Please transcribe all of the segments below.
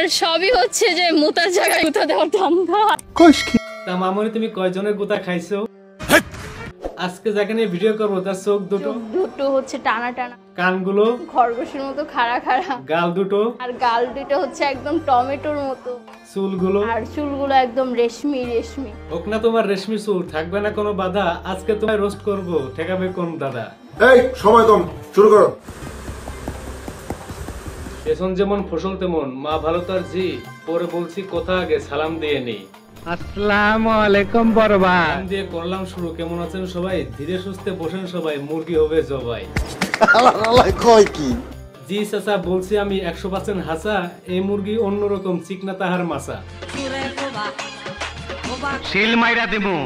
আর সবই হচ্ছে যে মুতার জায়গায় মুতা দেওয়ার ধান্দা। তা মামনি তুমি কয়জনের গুতা খাইছো? আজকে যাকে নিয়ে ভিডিও করবো তার চোখ দুটো হচ্ছে টানা টানা, কানগুলো খরগোশের মতো খাড়া খাড়া, গাল দুটো আর গাল দুটো হচ্ছে একদম টমেটোর মতো, চুলগুলো আর চুলগুলো একদম রেশমি রেশমি। হোক না তোমার রেশমি চুল, থাকবে না কোনো বাধা। আজকে তোমায় রোস্ট করবো, ঠেকাবে কোন দাদা? এই সময় কম, শুরু করো। পেছন যেমন ফসল তেমন, মা ভালো তার জি। পরে বলছি কথা আগে সালাম দিয়ে নেই। আসসালামু আলাইকুম বড় ভাই। সালাম দিয়ে করলাম শুরু। কেমন আছেন সবাই? ধীরে সুস্থে বসেন সবাই, মুরগি হবে জবাই। কয় কি? জি চাচা বলছি আমি 100% হাসা। এই মুরগি অন্যরকম, চিকনা তাহার মাছা। সিল মাইরা দিমু,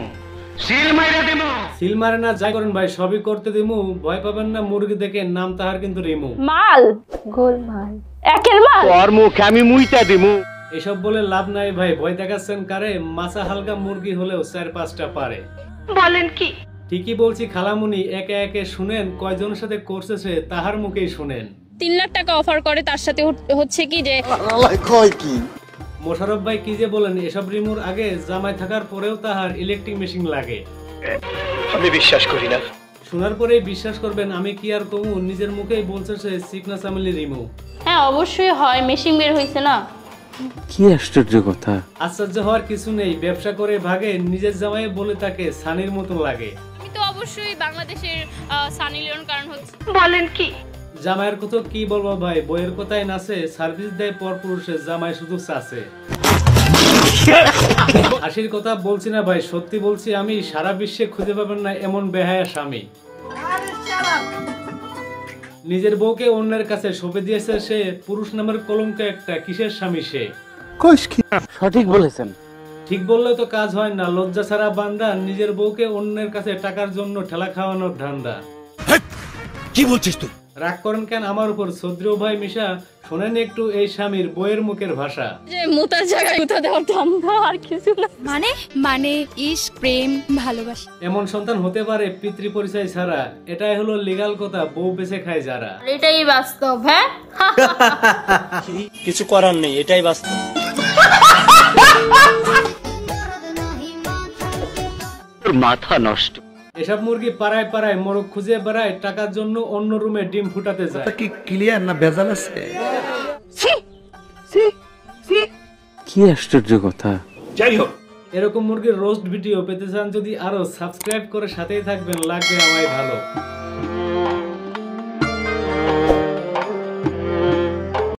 সিল মাইরা দিমু। সিল মারে না যাই করেন ভাই, সবই করতে দিমু। ভয় পাবেন না মুরগি দেখে, নাম তাহার কিন্তু রিমু। মাল গোলমাল একের মাল, তোর মুখ আমি মুইতা দিমু। এসব বলে লাভ নাই ভাই, ভয় দেখাচ্ছেন কারে? মাছা হালকা মুরগি হলেও 4-5টা পারে। বলেন কি? ঠিকই বলছি খালামুনি, একে একে শুনেন। কয়জনের সাথে করছে সে, তাহার মুখেই শুনেন। 3 লাখ টাকা অফার করে, তার সাথে হচ্ছে কি যে কয় কি? মোশারফ ভাই কি যে বলেন, এসব রিমুর আগে জামাই থাকার পরেও তাহার ইলেকট্রিক মেশিন লাগে। আমি বিশ্বাস করি না। শোনার পরেই বিশ্বাস করবেন, আমি কি আর কমু? নিজের মুখেই বলছে সে চিকনা চামেলি রিমু। হ্যাঁ অবশ্যই হয়, মেশিন বের হইছে না। কি আশ্চর্য কথা। আশ্চর্য হওয়ার কিছু নেই, ব্যবসা করে ভাগে। নিজের জামাই বলে তাকে সানির মতো লাগে। আমি তো অবশ্যই বাংলাদেশের সানি লিওন, কারণ হচ্ছে বলেন কি? জামাইয়ের কথা কি বলবো ভাই, বইয়ের কথাই নাচে। সার্ভিস দেয় পর পুরুষে, জামাই শুধু চাচে। হাসির কথা বলছি না ভাই, সত্যি বলছি আমি। সারা বিশ্বে খুঁজে পাবেন না এমন বেহায়া স্বামী। নিজের বউকে অন্যের কাছে সঁপে দিয়েছে সে। পুরুষ নামের কলঙ্ক একটা, কিসের স্বামী সে? সঠিক বলেছেন। ঠিক বললেও তো কাজ হয় না, লজ্জা ছাড়া বান্দা। নিজের বউকে অন্যের কাছে টাকার জন্য ঠেলা খাওয়ানোর ধান্দা। কি বলছিস তুই? রাগ করেন কেন আমার উপর? সদ্রিয় ভাই মিশা, শোনেন একটু এই স্বামীর বইয়ের মুখের ভাষা। যে মুতার জায়গায় মুতা দেওয়ার ধান্দা, আর কিছু না। মানে ইশক, প্রেম, ভালোবাসা। এমন সন্তান হতে পারে পিতৃ পরিচয় ছাড়া। এটাই হলো লিগ্যাল কথা, বউ বেঁচে খায় যারা। এটাই বাস্তব। হ্যাঁ কিছু করার নেই, এটাই বাস্তব। মাথা নষ্ট। এসব মুরগি পাড়ায় পাড়ায় মোরগ খুঁজে বেড়ায়, টাকার জন্য অন্য রুমে ডিম ফুটাতে যায়। কি ক্লিয়ার না ভেজাল আছে? কি আশ্চর্য কথা। যাই হোক, এরকম মুরগির রোস্ট ভিডিও পেতে চান যদি আরো, সাবস্ক্রাইব করে সাথেই থাকবেন, লাগবে আমায় ভালো।